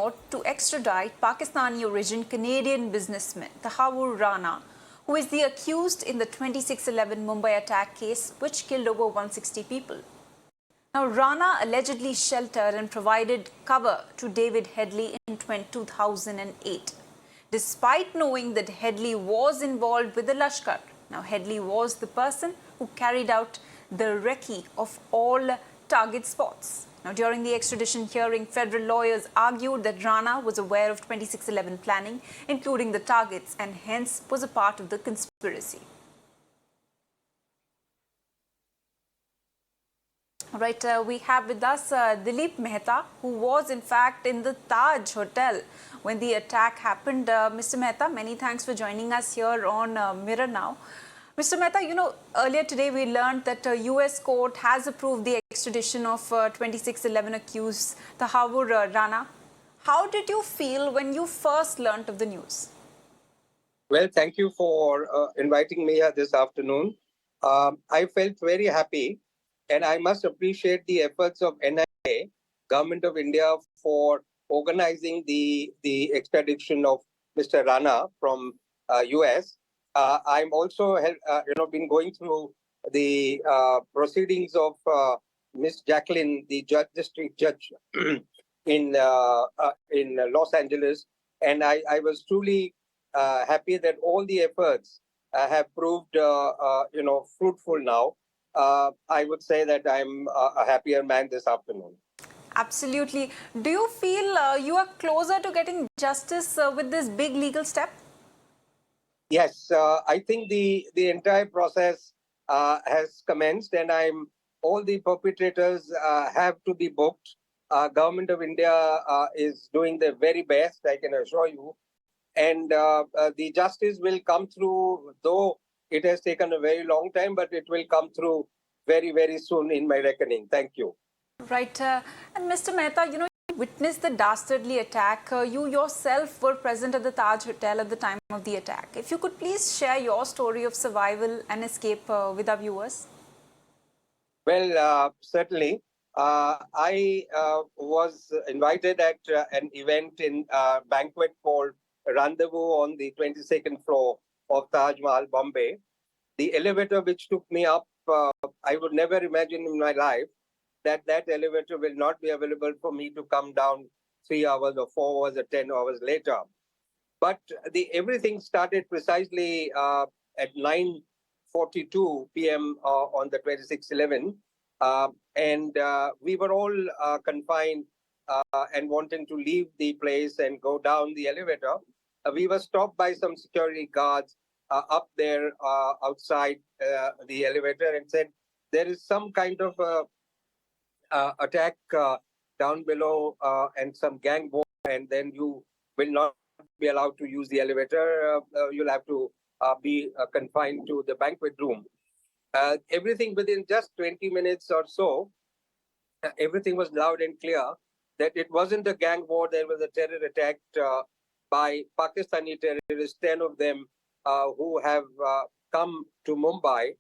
out to extradite Pakistani origin Canadian businessman Tahawwur Rana, who is the accused in the 26/11 Mumbai attack case which killed over 160 people. Now, Rana allegedly sheltered and provided cover to David Headley in 2008, despite knowing that Headley was involved with the Lashkar. Now, Headley was the person who carried out the recce of all target spots. Now, during the extradition hearing, federal lawyers argued that Rana was aware of 26/11 planning, including the targets, and hence was a part of the conspiracy. Right, we have with us Dilip Mehta, who was in fact in the Taj Hotel when the attack happened. Mr. Mehta, many thanks for joining us here on Mirror Now. Mr. Mehta, earlier today we learned that a US court has approved the extradition of 26/11 accused Tahawwur Rana. How did you feel when you first learnt of the news? Well, thank you for inviting me here this afternoon. I felt very happy, and I must appreciate the efforts of NIA, Government of India, for organizing the extradition of Mr. Rana from US. I'm also been going through the proceedings of Miss Jacqueline, the District Judge in Los Angeles, and I was truly happy that all the efforts have proved fruitful now. I would say that I'm a happier man this afternoon. Absolutely. Do you feel you are closer to getting justice with this big legal step? Yes, I think the entire process has commenced, and all the perpetrators have to be booked. Government of India is doing their very best, I can assure you, and the justice will come through, though it has taken a very long time, but it will come through very, very soon in my reckoning. Thank you. Right. And Mr. Mehta, you witnessed the dastardly attack. You yourself were present at the Taj Hotel at the time of the attack. If you could please share your story of survival and escape with our viewers. Well, certainly. I was invited at an event in a banquet called Rendezvous on the 22nd floor of Taj Mahal, Bombay. The elevator which took me up, I would never imagine in my life that elevator will not be available for me to come down 3 hours or 4 hours or 10 hours later. But everything started precisely at 9:42 p.m. On the 26/11. And we were all confined and wanting to leave the place and go down the elevator. We were stopped by some security guards up there outside the elevator and said, there is some kind of attack down below and some gang war, and then you will not be allowed to use the elevator. You'll have to be confined to the banquet room. Everything within just 20 minutes or so, everything was loud and clear that it wasn't a gang war. There was a terror attack by Pakistani terrorists, 10 of them who have come to Mumbai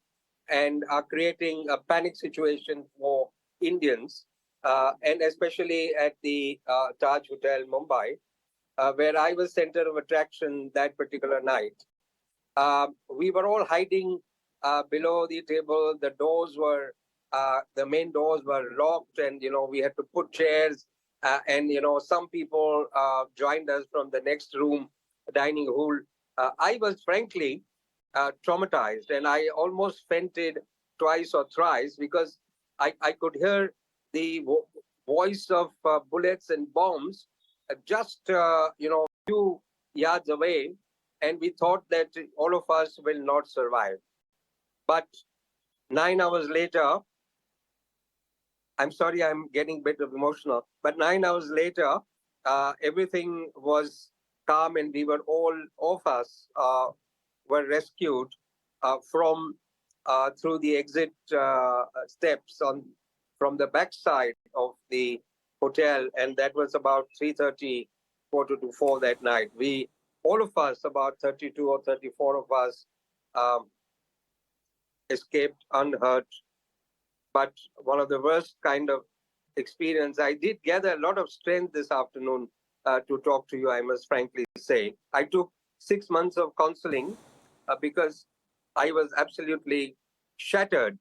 and are creating a panic situation for Indians, and especially at the Taj Hotel, Mumbai, where I was center of attraction that particular night. We were all hiding below the table. The doors were, the main doors were locked, and, we had to put chairs. And, some people joined us from the next room, dining hall. I was frankly traumatized, and I almost fainted twice or thrice because I could hear the voice of bullets and bombs just, a few yards away. And we thought that all of us will not survive. But 9 hours later, I'm sorry, I'm getting a bit emotional, but 9 hours later, everything was calm, and we were all of us were rescued from through the exit steps from the backside of the hotel, and that was about 3:30, quarter to 4 that night. All of us, about 32 or 34 of us, escaped unhurt. But one of the worst kind of experience, I did gather a lot of strength this afternoon to talk to you, I must frankly say. I took 6 months of counseling because I was absolutely shattered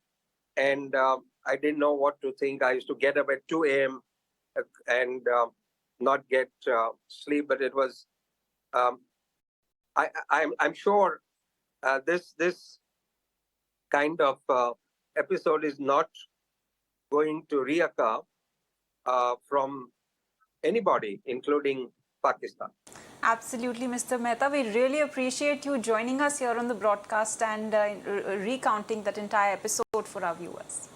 and I didn't know what to think. I used to get up at 2 a.m. And not get sleep, but it was. Um, I'm sure this kind of episode is not going to reoccur from anybody, including Pakistan. Absolutely, Mr. Mehta. We really appreciate you joining us here on the broadcast and recounting that entire episode for our viewers.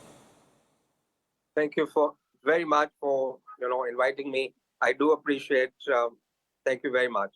Thank you for very much for inviting me. I do appreciate. Thank you very much.